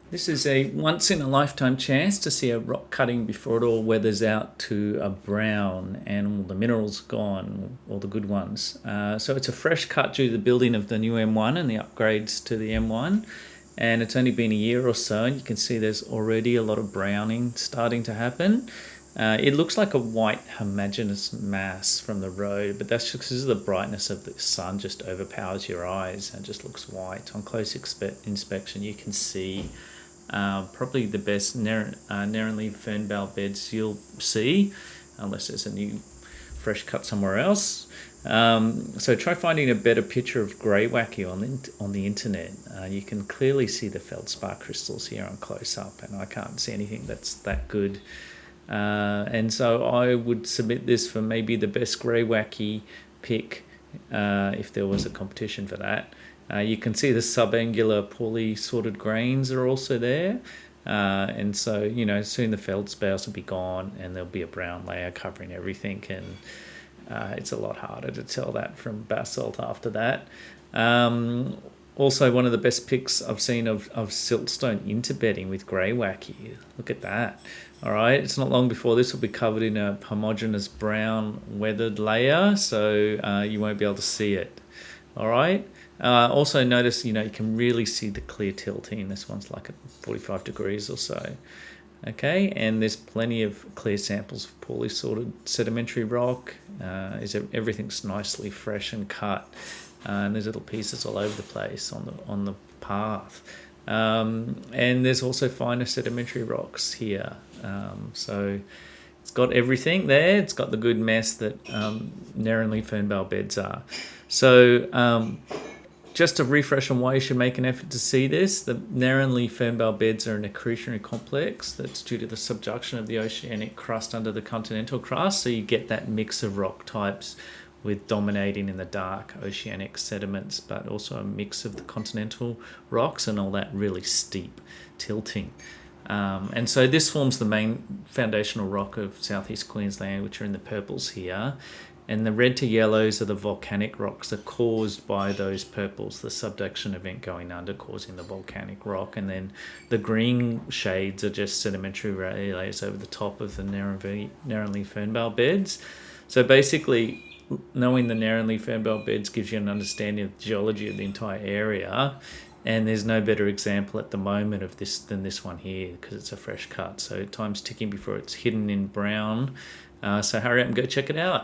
This is a once-in-a-lifetime chance to see a rock cutting before it all weathers out to a brown and all the minerals gone, all the good ones. So it's a fresh cut due to the building of the new M1 and the upgrades to the M1. And it's only been a year or so, and you can see there's already a lot of browning starting to happen. It looks like a white homogeneous mass from the road, but that's just because the brightness of the sun just overpowers your eyes and just looks white. On close inspection, you can see probably the best Neranleigh Fernvale beds you'll see, unless there's a new fresh cut somewhere else. So try finding a better picture of greywacke on the internet. You can clearly see the feldspar crystals here on close up, and I can't see anything that's that good. And so I would submit this for maybe the best greywacke pick if there was a competition for that. You can see the subangular poorly sorted grains are also there. And so, soon the feldspars will be gone and there'll be a brown layer covering everything. And it's a lot harder to tell that from basalt after that. Also, one of the best picks I've seen of siltstone interbedding with greywacke. Look at that. All right, it's not long before this will be covered in a homogeneous brown weathered layer, so you won't be able to see it. All right. Also notice, you can really see the clear tilting. This one's like at 45 degrees or so. Okay, and there's plenty of clear samples of poorly sorted sedimentary rock. Everything's nicely fresh and cut, and there's little pieces all over the place on the path. And there's also finer sedimentary rocks here. So it's got everything there. It's got the good mess that Neranleigh Fernvale beds are. So just to refresh on why you should make an effort to see this, the Neranleigh Fernvale beds are an accretionary complex that's due to the subduction of the oceanic crust under the continental crust. So you get that mix of rock types with dominating in the dark oceanic sediments, but also a mix of the continental rocks and all that really steep tilting. And so this forms the main foundational rock of southeast Queensland, which are in the purples here. And the red to yellows are the volcanic rocks that are caused by those purples, the subduction event going under causing the volcanic rock. And then the green shades are just sedimentary layers over the top of the Neranleigh Fernvale beds. So basically, knowing the Neranleigh Fernvale beds gives you an understanding of the geology of the entire area. And there's no better example at the moment of this than this one here, because it's a fresh cut. So time's ticking before it's hidden in brown. So hurry up and go check it out.